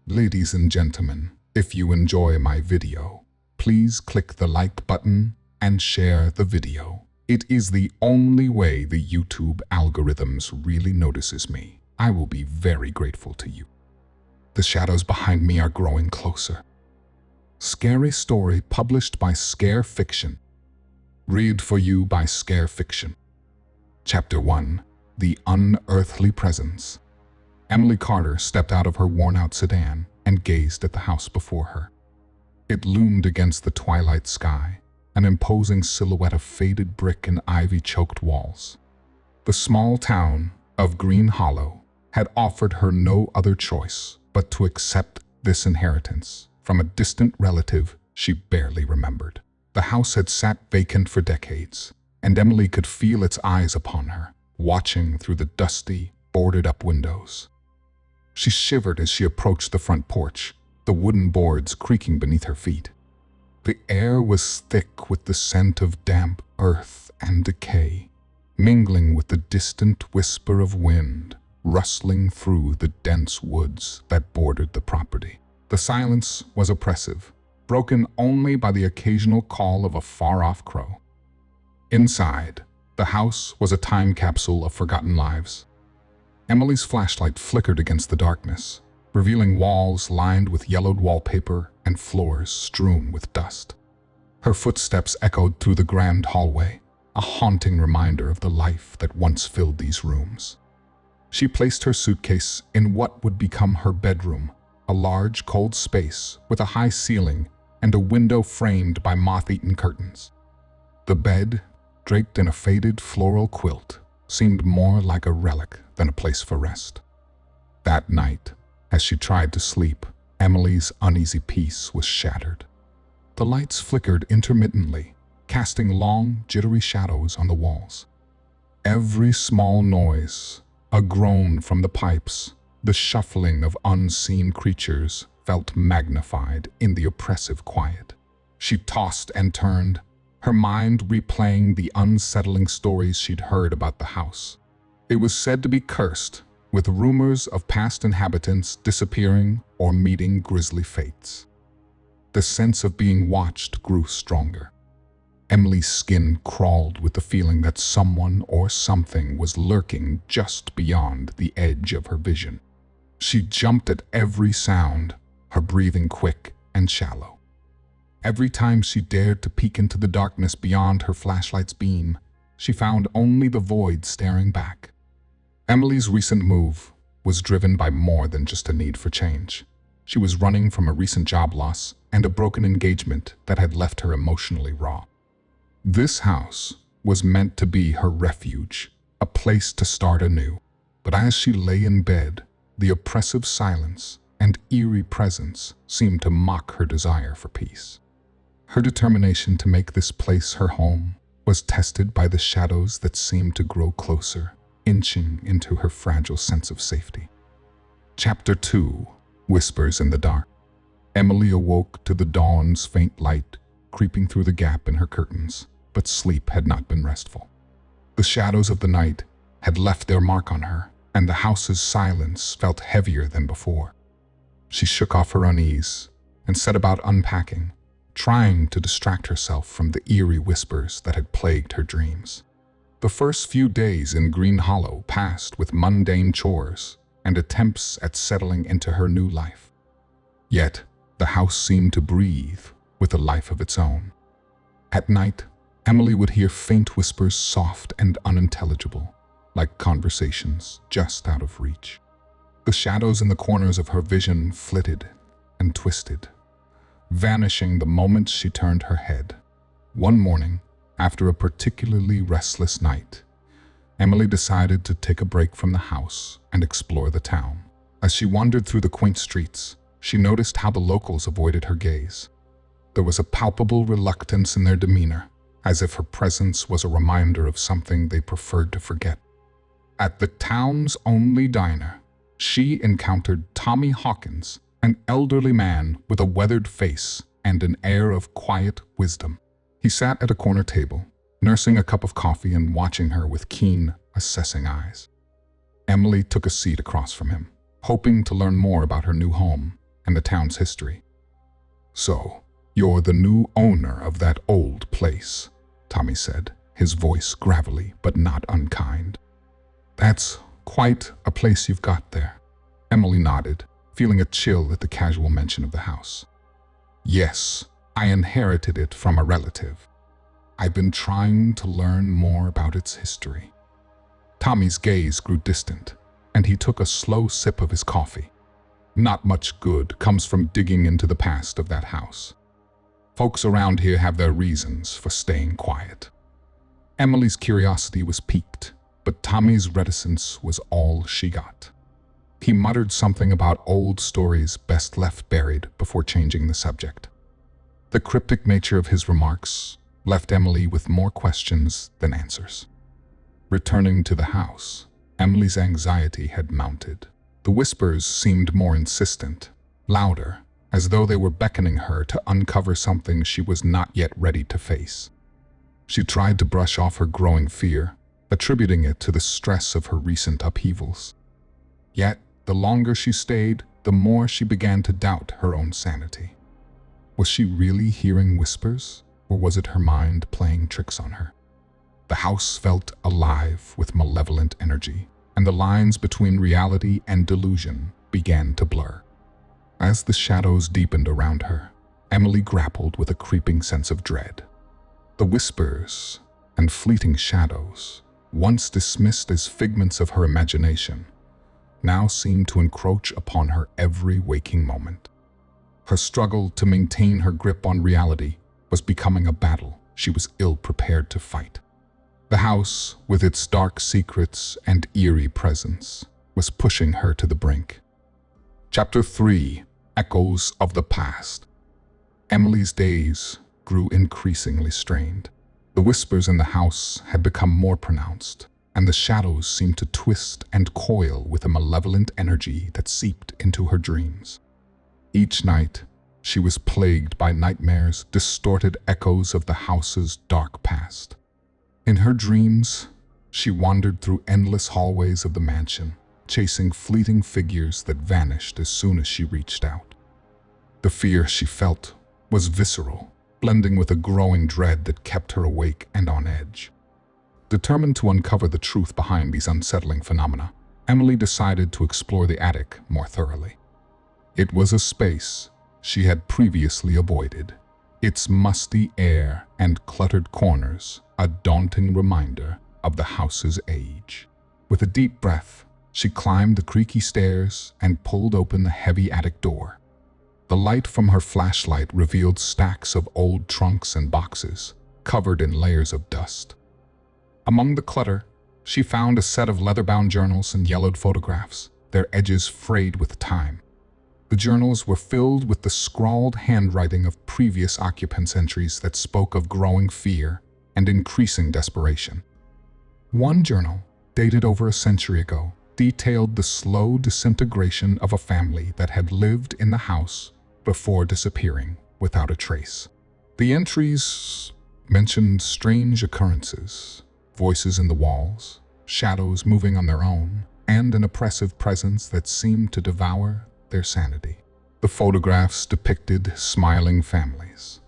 Ladies and gentlemen, if you enjoy my video, please click the like button and share the video. It is the only way the YouTube algorithms really notices me. I will be very grateful to you. The shadows behind me are growing closer. Scary story published by Scare Fiction. Read for you by Scare Fiction. Chapter 1. The Unearthly Presence. Emily Carter stepped out of her worn-out sedan and gazed at the house before her. It loomed against the twilight sky, an imposing silhouette of faded brick and ivy-choked walls. The small town of Green Hollow had offered her no other choice but to accept this inheritance from a distant relative she barely remembered. The house had sat vacant for decades, and Emily could feel its eyes upon her, watching through the dusty, boarded-up windows. She shivered as she approached the front porch, the wooden boards creaking beneath her feet. The air was thick with the scent of damp earth and decay, mingling with the distant whisper of wind rustling through the dense woods that bordered the property. The silence was oppressive, broken only by the occasional call of a far-off crow. Inside, the house was a time capsule of forgotten lives. Emily's flashlight flickered against the darkness, revealing walls lined with yellowed wallpaper and floors strewn with dust. Her footsteps echoed through the grand hallway, a haunting reminder of the life that once filled these rooms. She placed her suitcase in what would become her bedroom, a large, cold space with a high ceiling and a window framed by moth-eaten curtains. The bed, draped in a faded floral quilt, seemed more like a relic than a place for rest. That night, as she tried to sleep, Emily's uneasy peace was shattered. The lights flickered intermittently, casting long, jittery shadows on the walls. Every small noise, a groan from the pipes, the shuffling of unseen creatures, felt magnified in the oppressive quiet. She tossed and turned, her mind replaying the unsettling stories she'd heard about the house. It was said to be cursed, with rumors of past inhabitants disappearing or meeting grisly fates. The sense of being watched grew stronger. Emily's skin crawled with the feeling that someone or something was lurking just beyond the edge of her vision. She jumped at every sound, her breathing quick and shallow. Every time she dared to peek into the darkness beyond her flashlight's beam, she found only the void staring back. Emily's recent move was driven by more than just a need for change. She was running from a recent job loss and a broken engagement that had left her emotionally raw. This house was meant to be her refuge, a place to start anew. But as she lay in bed, the oppressive silence and eerie presence seemed to mock her desire for peace. Her determination to make this place her home was tested by the shadows that seemed to grow closer, inching into her fragile sense of safety. Chapter 2. Whispers in the Dark. Emily awoke to the dawn's faint light creeping through the gap in her curtains, but sleep had not been restful. The shadows of the night had left their mark on her, and the house's silence felt heavier than before. She shook off her unease and set about unpacking, trying to distract herself from the eerie whispers that had plagued her dreams. The first few days in Green Hollow passed with mundane chores and attempts at settling into her new life. Yet, the house seemed to breathe with a life of its own. At night, Emily would hear faint whispers, soft and unintelligible, like conversations just out of reach. The shadows in the corners of her vision flitted and twisted, vanishing the moment she turned her head. One morning, after a particularly restless night, Emily decided to take a break from the house and explore the town. As she wandered through the quaint streets, she noticed how the locals avoided her gaze. There was a palpable reluctance in their demeanor, as if her presence was a reminder of something they preferred to forget. At the town's only diner, she encountered Tommy Hawkins, an elderly man with a weathered face and an air of quiet wisdom. He sat at a corner table, nursing a cup of coffee and watching her with keen, assessing eyes. Emily took a seat across from him, hoping to learn more about her new home. and the town's history. "So, you're the new owner of that old place," Tommy said, his voice gravelly but not unkind. "That's quite a place you've got there." Emily nodded, feeling a chill at the casual mention of the house. "Yes, I inherited it from a relative. I've been trying to learn more about its history." Tommy's gaze grew distant, and he took a slow sip of his coffee. Not much good comes from digging into the past of that house. Folks around here have their reasons for staying quiet. Emily's curiosity was piqued, but Tommy's reticence was all she got. He muttered something about old stories best left buried before changing the subject. The cryptic nature of his remarks left Emily with more questions than answers. Returning to the house, Emily's anxiety had mounted. The whispers seemed more insistent, louder, as though they were beckoning her to uncover something she was not yet ready to face. She tried to brush off her growing fear, attributing it to the stress of her recent upheavals. Yet, the longer she stayed, the more she began to doubt her own sanity. Was she really hearing whispers, or was it her mind playing tricks on her? The house felt alive with malevolent energy, and the lines between reality and delusion began to blur. As the shadows deepened around her, Emily grappled with a creeping sense of dread. The whispers and fleeting shadows, once dismissed as figments of her imagination, now seemed to encroach upon her every waking moment. Her struggle to maintain her grip on reality was becoming a battle she was ill-prepared to fight. The house, with its dark secrets and eerie presence, was pushing her to the brink. Chapter 3: Echoes of the Past. Emily's days grew increasingly strained. The whispers in the house had become more pronounced, and the shadows seemed to twist and coil with a malevolent energy that seeped into her dreams. Each night, she was plagued by nightmares, distorted echoes of the house's dark past. In her dreams, she wandered through endless hallways of the mansion, chasing fleeting figures that vanished as soon as she reached out. The fear she felt was visceral, blending with a growing dread that kept her awake and on edge. Determined to uncover the truth behind these unsettling phenomena, Emily decided to explore the attic more thoroughly. It was a space she had previously avoided, its musty air and cluttered corners a daunting reminder of the house's age. With a deep breath, she climbed the creaky stairs and pulled open the heavy attic door. The light from her flashlight revealed stacks of old trunks and boxes, covered in layers of dust. Among the clutter, she found a set of leather-bound journals and yellowed photographs, their edges frayed with time. The journals were filled with the scrawled handwriting of previous occupants' entries that spoke of growing fear and increasing desperation. One journal, dated over a century ago, detailed the slow disintegration of a family that had lived in the house before disappearing without a trace. The entries mentioned strange occurrences, voices in the walls, shadows moving on their own, and an oppressive presence that seemed to devour their sanity. The photographs depicted smiling families,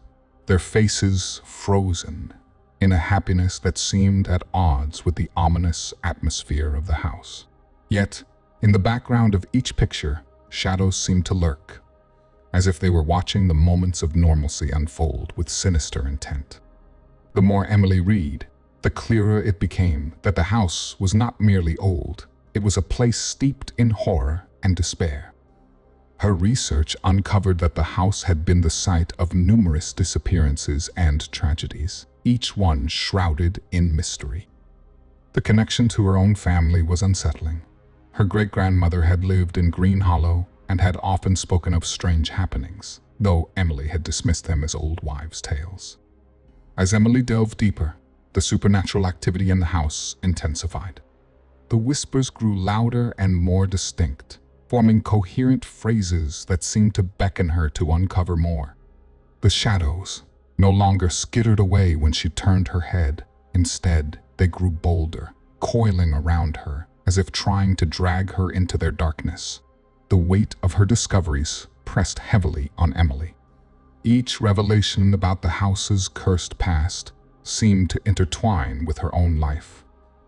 their faces frozen in a happiness that seemed at odds with the ominous atmosphere of the house. Yet, in the background of each picture, shadows seemed to lurk, as if they were watching the moments of normalcy unfold with sinister intent. The more Emily read, the clearer it became that the house was not merely old, it was a place steeped in horror and despair. Her research uncovered that the house had been the site of numerous disappearances and tragedies, each one shrouded in mystery. The connection to her own family was unsettling. Her great-grandmother had lived in Green Hollow and had often spoken of strange happenings, though Emily had dismissed them as old wives' tales. As Emily delved deeper, the supernatural activity in the house intensified. The whispers grew louder and more distinct, forming coherent phrases that seemed to beckon her to uncover more. The shadows no longer skittered away when she turned her head. Instead, they grew bolder, coiling around her, as if trying to drag her into their darkness. The weight of her discoveries pressed heavily on Emily. Each revelation about the house's cursed past seemed to intertwine with her own life,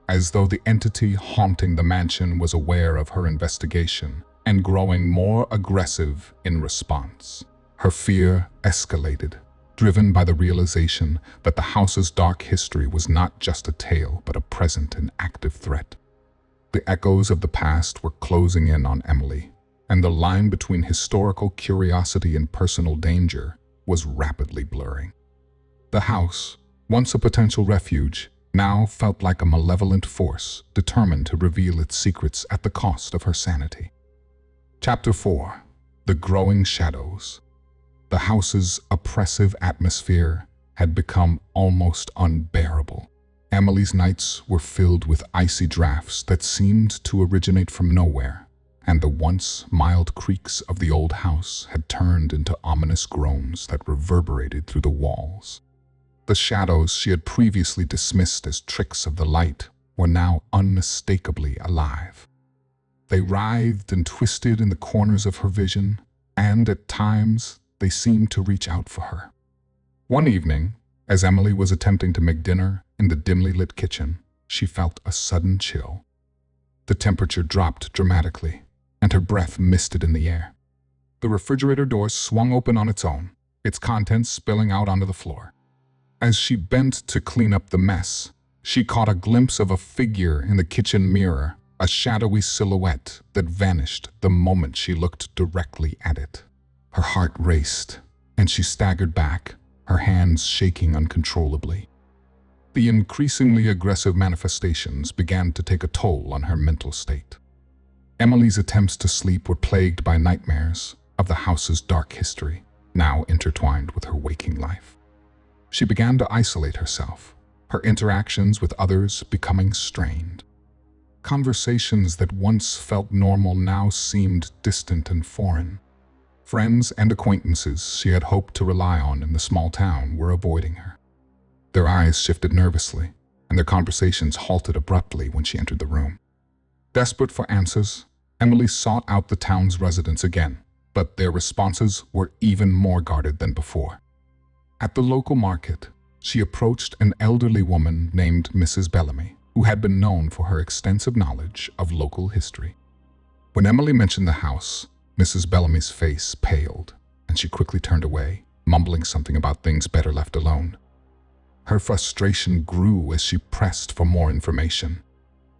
as though the entity haunting the mansion was aware of her investigation and growing more aggressive in response. Her fear escalated, driven by the realization that the house's dark history was not just a tale but a present and active threat. The echoes of the past were closing in on Emily, and the line between historical curiosity and personal danger was rapidly blurring. The house, once a potential refuge, now felt like a malevolent force determined to reveal its secrets at the cost of her sanity. Chapter 4. The Growing Shadows. The house's oppressive atmosphere had become almost unbearable. Emily's nights were filled with icy drafts that seemed to originate from nowhere, and the once mild creaks of the old house had turned into ominous groans that reverberated through the walls. The shadows she had previously dismissed as tricks of the light were now unmistakably alive. They writhed and twisted in the corners of her vision, and at times they seemed to reach out for her. One evening, as Emily was attempting to make dinner in the dimly lit kitchen, she felt a sudden chill. The temperature dropped dramatically, and her breath misted in the air. The refrigerator door swung open on its own, its contents spilling out onto the floor. As she bent to clean up the mess, she caught a glimpse of a figure in the kitchen mirror, a shadowy silhouette that vanished the moment she looked directly at it. Her heart raced, and she staggered back, her hands shaking uncontrollably. The increasingly aggressive manifestations began to take a toll on her mental state. Emily's attempts to sleep were plagued by nightmares of the house's dark history, now intertwined with her waking life. She began to isolate herself, her interactions with others becoming strained. Conversations that once felt normal now seemed distant and foreign. Friends and acquaintances she had hoped to rely on in the small town were avoiding her. Their eyes shifted nervously, and their conversations halted abruptly when she entered the room. Desperate for answers, Emily sought out the town's residents again, but their responses were even more guarded than before. At the local market, she approached an elderly woman named Mrs. Bellamy, who had been known for her extensive knowledge of local history. When Emily mentioned the house, Mrs. Bellamy's face paled, and she quickly turned away, mumbling something about things better left alone. Her frustration grew as she pressed for more information.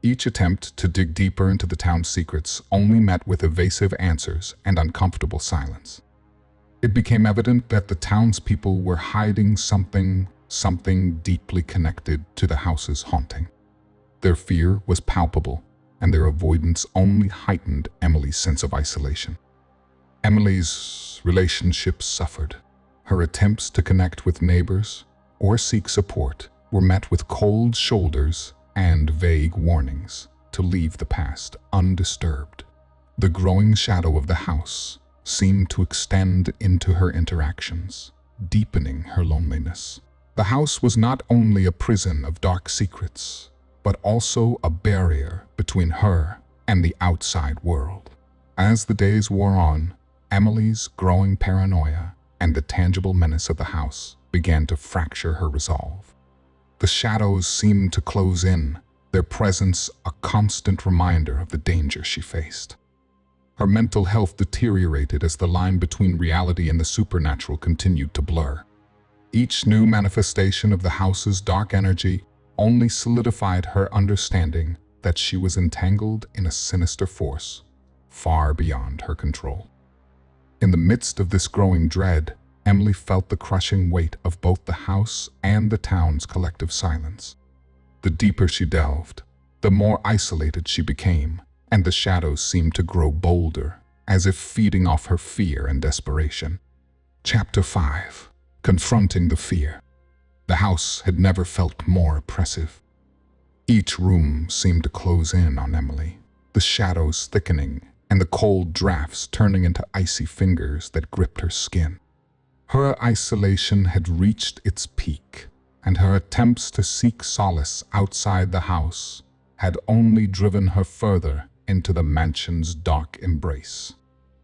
Each attempt to dig deeper into the town's secrets only met with evasive answers and uncomfortable silence. It became evident that the townspeople were hiding something deeply connected to the house's haunting. Their fear was palpable, and their avoidance only heightened Emily's sense of isolation. Emily's relationships suffered. Her attempts to connect with neighbors or seek support were met with cold shoulders and vague warnings to leave the past undisturbed. The growing shadow of the house seemed to extend into her interactions, deepening her loneliness. The house was not only a prison of dark secrets, but also a barrier between her and the outside world. As the days wore on, Emily's growing paranoia and the tangible menace of the house began to fracture her resolve. The shadows seemed to close in, their presence a constant reminder of the danger she faced. Her mental health deteriorated as the line between reality and the supernatural continued to blur. Each new manifestation of the house's dark energy only solidified her understanding that she was entangled in a sinister force far beyond her control. In the midst of this growing dread, Emily felt the crushing weight of both the house and the town's collective silence. The deeper she delved, the more isolated she became, and the shadows seemed to grow bolder, as if feeding off her fear and desperation. Chapter 5. Confronting the Fear. The house had never felt more oppressive. Each room seemed to close in on Emily, the shadows thickening and the cold drafts turning into icy fingers that gripped her skin. Her isolation had reached its peak, and her attempts to seek solace outside the house had only driven her further into the mansion's dark embrace.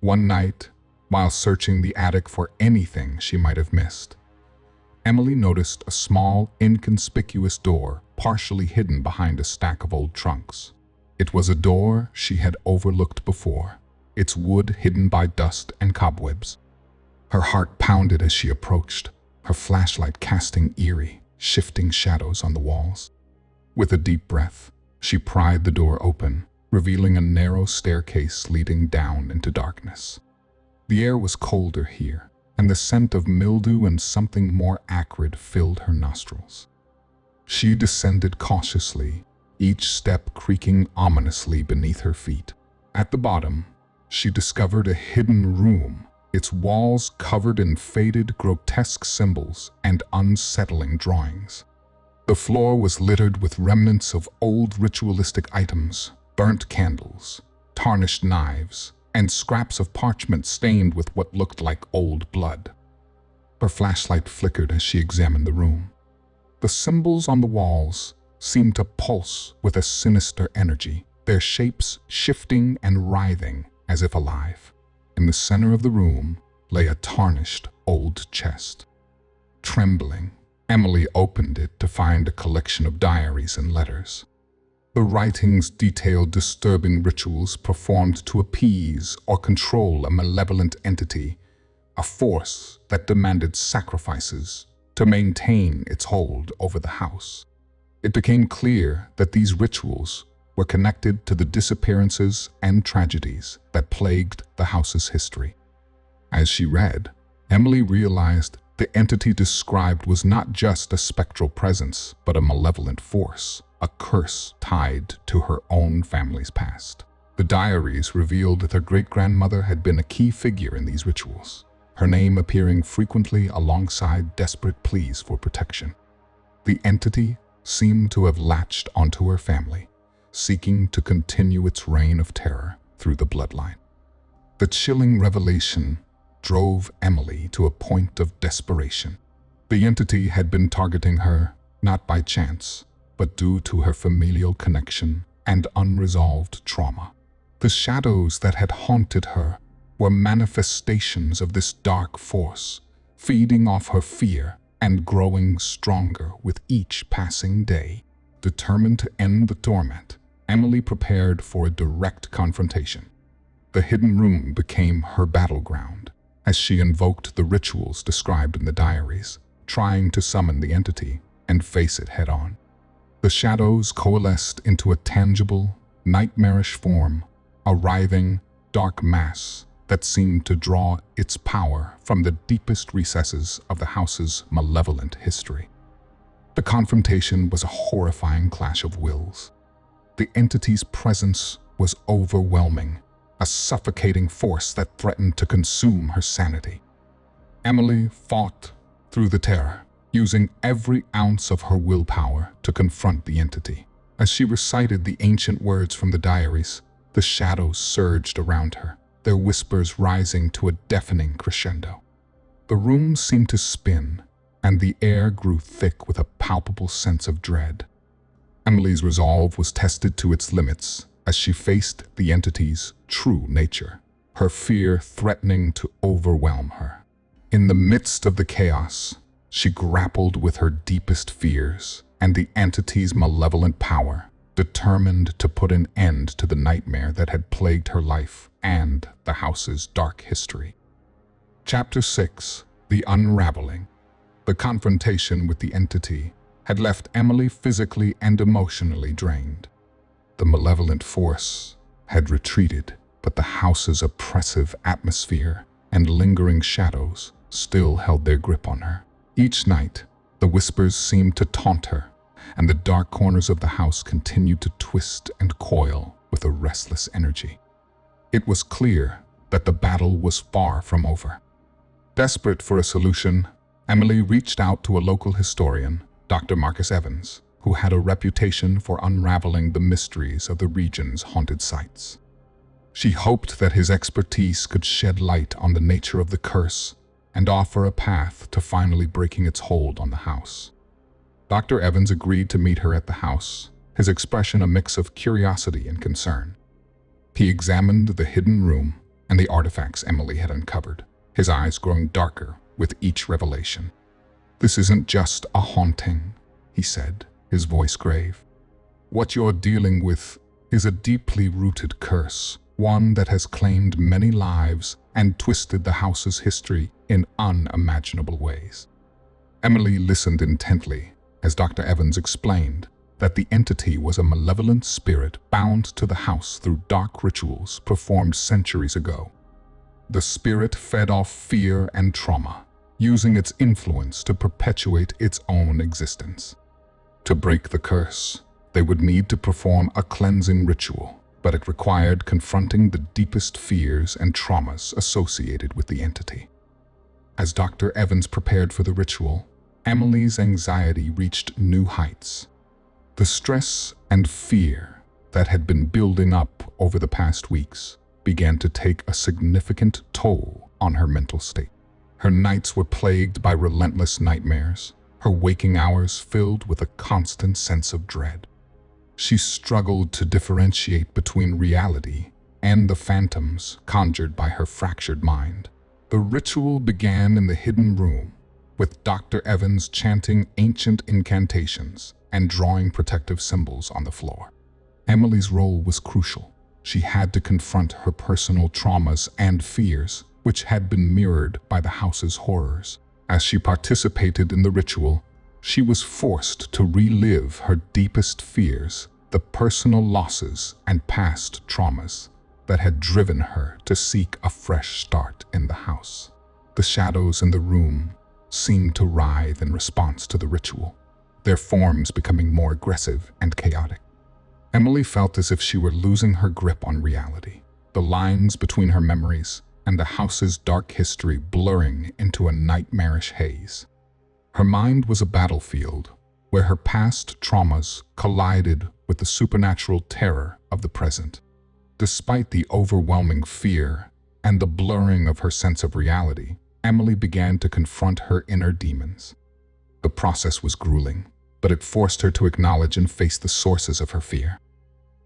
One night, while searching the attic for anything she might have missed. Emily noticed a small, inconspicuous door partially hidden behind a stack of old trunks. It was a door she had overlooked before, its wood hidden by dust and cobwebs. Her heart pounded as she approached, her flashlight casting eerie, shifting shadows on the walls. With a deep breath, she pried the door open, revealing a narrow staircase leading down into darkness. The air was colder here, and the scent of mildew and something more acrid filled her nostrils. She descended cautiously, each step creaking ominously beneath her feet. At the bottom, she discovered a hidden room, its walls covered in faded, grotesque symbols and unsettling drawings. The floor was littered with remnants of old ritualistic items, burnt candles, tarnished knives, and scraps of parchment stained with what looked like old blood. Her flashlight flickered as she examined the room. The symbols on the walls seemed to pulse with a sinister energy, their shapes shifting and writhing as if alive. In the center of the room lay a tarnished old chest. Trembling, Emily opened it to find a collection of diaries and letters. The writings detailed disturbing rituals performed to appease or control a malevolent entity, a force that demanded sacrifices to maintain its hold over the house. It became clear that these rituals were connected to the disappearances and tragedies that plagued the house's history. As she read, Emily realized the entity described was not just a spectral presence, but a malevolent force, a curse tied to her own family's past. The diaries revealed that her great-grandmother had been a key figure in these rituals, her name appearing frequently alongside desperate pleas for protection. The entity seemed to have latched onto her family, seeking to continue its reign of terror through the bloodline. The chilling revelation drove Emily to a point of desperation. The entity had been targeting her, not by chance, but due to her familial connection and unresolved trauma. The shadows that had haunted her were manifestations of this dark force, feeding off her fear and growing stronger with each passing day. Determined to end the torment, Emily prepared for a direct confrontation. The hidden room became her battleground as she invoked the rituals described in the diaries, trying to summon the entity and face it head-on. The shadows coalesced into a tangible, nightmarish form, a writhing, dark mass that seemed to draw its power from the deepest recesses of the house's malevolent history. The confrontation was a horrifying clash of wills. The entity's presence was overwhelming, a suffocating force that threatened to consume her sanity. Emily fought through the terror, using every ounce of her willpower to confront the entity. As she recited the ancient words from the diaries, the shadows surged around her, their whispers rising to a deafening crescendo. The room seemed to spin, and the air grew thick with a palpable sense of dread. Emily's resolve was tested to its limits as she faced the entity's true nature, her fear threatening to overwhelm her. In the midst of the chaos, she grappled with her deepest fears and the entity's malevolent power, determined to put an end to the nightmare that had plagued her life and the house's dark history. Chapter 6: The Unraveling. The confrontation with the entity had left Emily physically and emotionally drained. The malevolent force had retreated, but the house's oppressive atmosphere and lingering shadows still held their grip on her. Each night, the whispers seemed to taunt her, and the dark corners of the house continued to twist and coil with a restless energy. It was clear that the battle was far from over. Desperate for a solution, Emily reached out to a local historian, Dr. Marcus Evans, who had a reputation for unraveling the mysteries of the region's haunted sites. She hoped that his expertise could shed light on the nature of the curse and offer a path to finally breaking its hold on the house. Dr. Evans agreed to meet her at the house, his expression a mix of curiosity and concern. He examined the hidden room, and the artifacts Emily had uncovered, his eyes growing darker with each revelation. "This isn't just a haunting," he said, his voice grave. "What you're dealing with is a deeply rooted curse, one that has claimed many lives and twisted the house's history in unimaginable ways." Emily listened intently as Dr. Evans explained that the entity was a malevolent spirit bound to the house through dark rituals performed centuries ago. The spirit fed off fear and trauma, using its influence to perpetuate its own existence. To break the curse, they would need to perform a cleansing ritual, but it required confronting the deepest fears and traumas associated with the entity. As Dr. Evans prepared for the ritual, Emily's anxiety reached new heights. The stress and fear that had been building up over the past weeks began to take a significant toll on her mental state. Her nights were plagued by relentless nightmares, her waking hours filled with a constant sense of dread. She struggled to differentiate between reality and the phantoms conjured by her fractured mind. The ritual began in the hidden room, with Dr. Evans chanting ancient incantations and drawing protective symbols on the floor. Emily's role was crucial. She had to confront her personal traumas and fears, which had been mirrored by the house's horrors. As she participated in the ritual, she was forced to relive her deepest fears, the personal losses and past traumas that had driven her to seek a fresh start in the house. The shadows in the room seemed to writhe in response to the ritual, their forms becoming more aggressive and chaotic. Emily felt as if she were losing her grip on reality, the lines between her memories and the house's dark history blurring into a nightmarish haze. Her mind was a battlefield where her past traumas collided with the supernatural terror of the present. Despite the overwhelming fear and the blurring of her sense of reality, Emily began to confront her inner demons. The process was grueling, but it forced her to acknowledge and face the sources of her fear.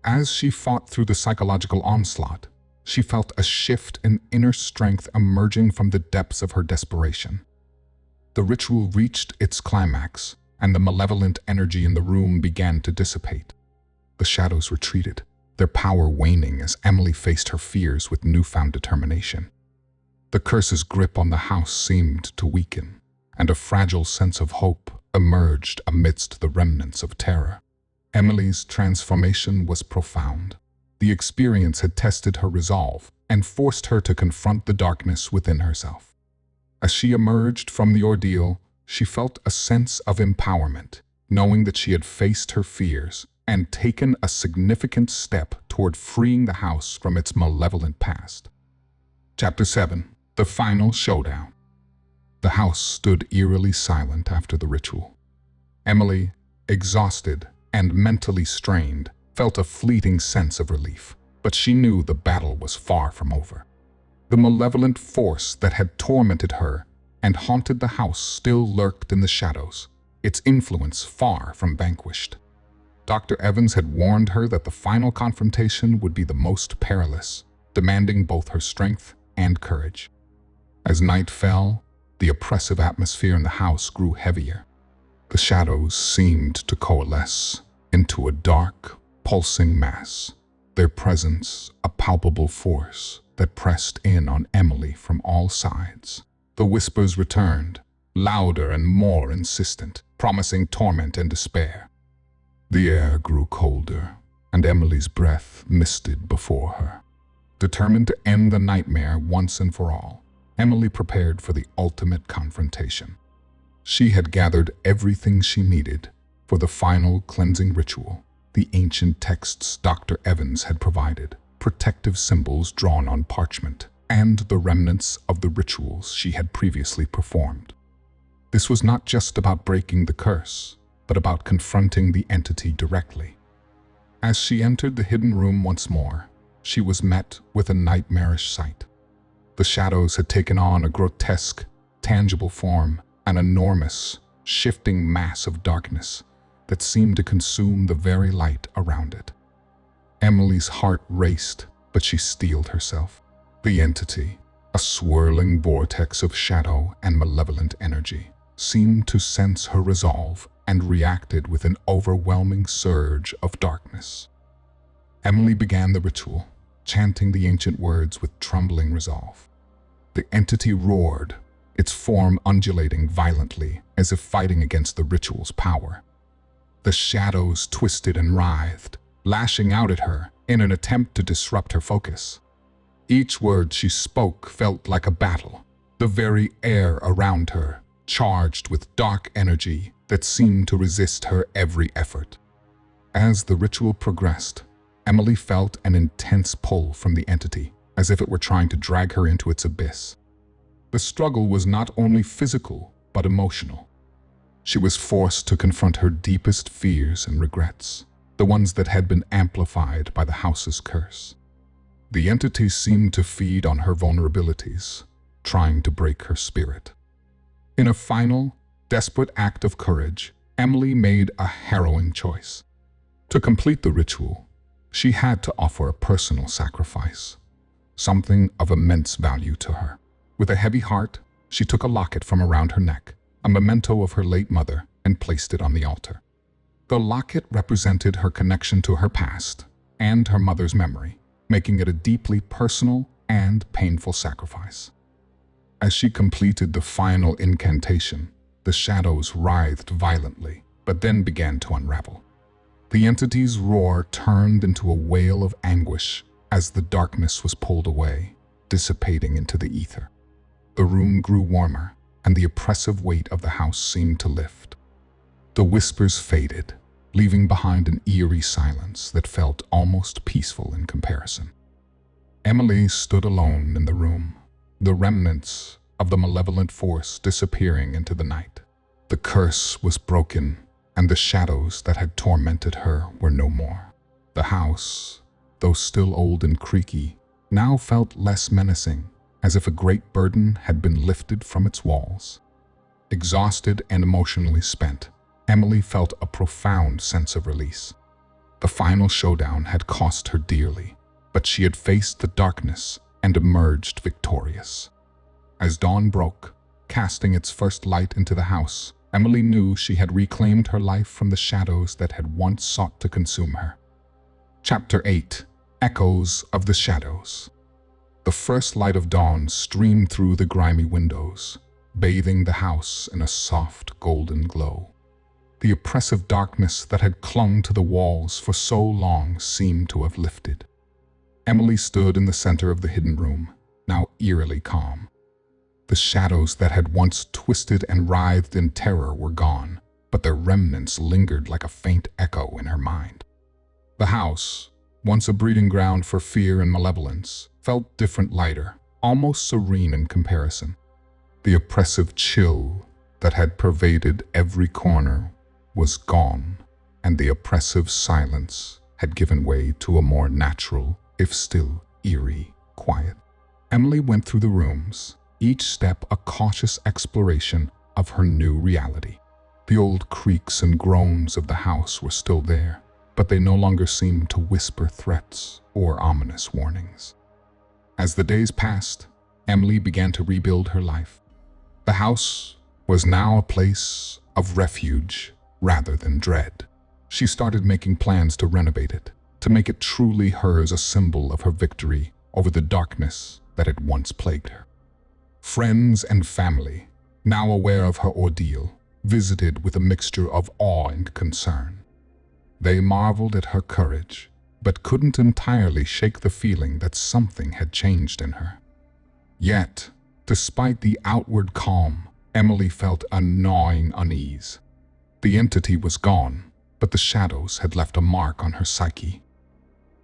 As she fought through the psychological onslaught, she felt a shift in inner strength emerging from the depths of her desperation. The ritual reached its climax, and the malevolent energy in the room began to dissipate. The shadows retreated, their power waning as Emily faced her fears with newfound determination. The curse's grip on the house seemed to weaken, and a fragile sense of hope emerged amidst the remnants of terror. Emily's transformation was profound. The experience had tested her resolve and forced her to confront the darkness within herself. As she emerged from the ordeal, she felt a sense of empowerment, knowing that she had faced her fears and taken a significant step toward freeing the house from its malevolent past. Chapter 7. The Final Showdown. The house stood eerily silent after the ritual. Emily, exhausted and mentally strained, felt a fleeting sense of relief, but she knew the battle was far from over. The malevolent force that had tormented her and haunted the house still lurked in the shadows, its influence far from vanquished. Dr. Evans had warned her that the final confrontation would be the most perilous, demanding both her strength and courage. As night fell, the oppressive atmosphere in the house grew heavier. The shadows seemed to coalesce into a dark, pulsing mass, their presence a palpable force that pressed in on Emily from all sides. The whispers returned, louder and more insistent, promising torment and despair. The air grew colder, and Emily's breath misted before her. Determined to end the nightmare once and for all, Emily prepared for the ultimate confrontation. She had gathered everything she needed for the final cleansing ritual: the ancient texts Dr. Evans had provided, protective symbols drawn on parchment, and the remnants of the rituals she had previously performed. This was not just about breaking the curse, but about confronting the entity directly. As she entered the hidden room once more, she was met with a nightmarish sight. The shadows had taken on a grotesque, tangible form, an enormous, shifting mass of darkness that seemed to consume the very light around it. Emily's heart raced, but she steeled herself. The entity, a swirling vortex of shadow and malevolent energy, seemed to sense her resolve and reacted with an overwhelming surge of darkness. Emily began the ritual, chanting the ancient words with trembling resolve. The entity roared, its form undulating violently as if fighting against the ritual's power. The shadows twisted and writhed, lashing out at her in an attempt to disrupt her focus. Each word she spoke felt like a battle, the very air around her charged with dark energy that seemed to resist her every effort. As the ritual progressed, Emily felt an intense pull from the entity, as if it were trying to drag her into its abyss. The struggle was not only physical, but emotional. She was forced to confront her deepest fears and regrets, the ones that had been amplified by the house's curse. The entity seemed to feed on her vulnerabilities, trying to break her spirit. In a final, desperate act of courage, Emily made a harrowing choice. To complete the ritual, she had to offer a personal sacrifice, something of immense value to her. With a heavy heart, she took a locket from around her neck, a memento of her late mother, and placed it on the altar. The locket represented her connection to her past and her mother's memory, making it a deeply personal and painful sacrifice. As she completed the final incantation, the shadows writhed violently, but then began to unravel. The entity's roar turned into a wail of anguish as the darkness was pulled away, dissipating into the ether. The room grew warmer, and the oppressive weight of the house seemed to lift. The whispers faded, leaving behind an eerie silence that felt almost peaceful in comparison. Emily stood alone in the room, the remnants of the malevolent force disappearing into the night. The curse was broken, and the shadows that had tormented her were no more. The house, though still old and creaky, now felt less menacing, as if a great burden had been lifted from its walls. Exhausted and emotionally spent, Emily felt a profound sense of release. The final showdown had cost her dearly, but she had faced the darkness and emerged victorious. As dawn broke, casting its first light into the house, Emily knew she had reclaimed her life from the shadows that had once sought to consume her. Chapter 8: Echoes of the Shadows. The first light of dawn streamed through the grimy windows, bathing the house in a soft golden glow. The oppressive darkness that had clung to the walls for so long seemed to have lifted. Emily stood in the center of the hidden room, now eerily calm. The shadows that had once twisted and writhed in terror were gone, but their remnants lingered like a faint echo in her mind. The house, once a breeding ground for fear and malevolence, felt different, lighter, almost serene in comparison. The oppressive chill that had pervaded every corner was gone, and the oppressive silence had given way to a more natural, if still eerie, quiet. Emily went through the rooms, each step a cautious exploration of her new reality. The old creaks and groans of the house were still there, but they no longer seemed to whisper threats or ominous warnings. As the days passed, Emily began to rebuild her life. The house was now a place of refuge rather than dread. She started making plans to renovate it, to make it truly hers, a symbol of her victory over the darkness that had once plagued her. Friends and family, now aware of her ordeal, visited with a mixture of awe and concern. They marveled at her courage, but couldn't entirely shake the feeling that something had changed in her. Yet, despite the outward calm, Emily felt a gnawing unease. The entity was gone, but the shadows had left a mark on her psyche.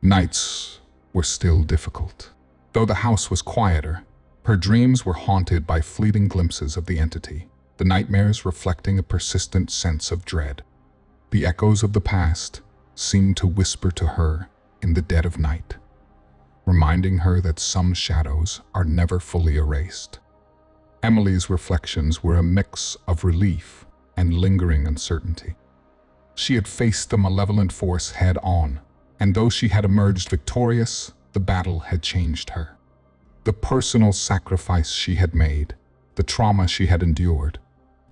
Nights were still difficult. Though the house was quieter, her dreams were haunted by fleeting glimpses of the entity, the nightmares reflecting a persistent sense of dread. The echoes of the past seemed to whisper to her in the dead of night, reminding her that some shadows are never fully erased. Emily's reflections were a mix of relief and lingering uncertainty. She had faced the malevolent force head-on, and though she had emerged victorious, the battle had changed her. The personal sacrifice she had made, the trauma she had endured,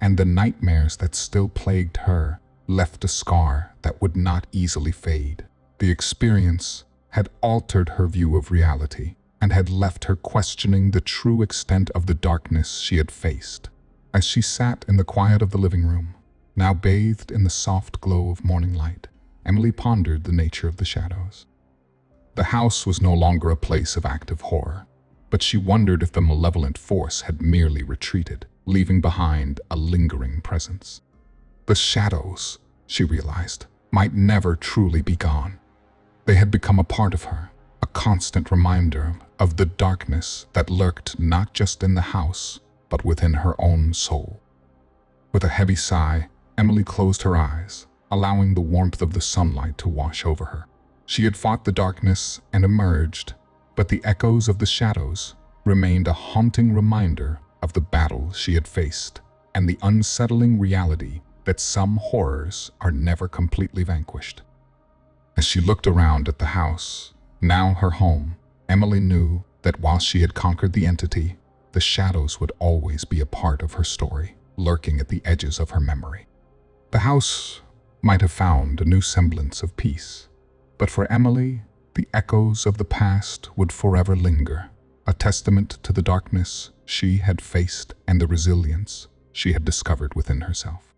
and the nightmares that still plagued her left a scar that would not easily fade. The experience had altered her view of reality and had left her questioning the true extent of the darkness she had faced. As she sat in the quiet of the living room, now bathed in the soft glow of morning light, Emily pondered the nature of the shadows. The house was no longer a place of active horror, but she wondered if the malevolent force had merely retreated, leaving behind a lingering presence. The shadows, she realized, might never truly be gone. They had become a part of her, a constant reminder of the darkness that lurked not just in the house, but within her own soul. With a heavy sigh, Emily closed her eyes, allowing the warmth of the sunlight to wash over her. She had fought the darkness and emerged, but the echoes of the shadows remained a haunting reminder of the battle she had faced and the unsettling reality that some horrors are never completely vanquished. As she looked around at the house, now her home, Emily knew that while she had conquered the entity, the shadows would always be a part of her story, lurking at the edges of her memory. The house might have found a new semblance of peace, but for Emily, the echoes of the past would forever linger, a testament to the darkness she had faced and the resilience she had discovered within herself.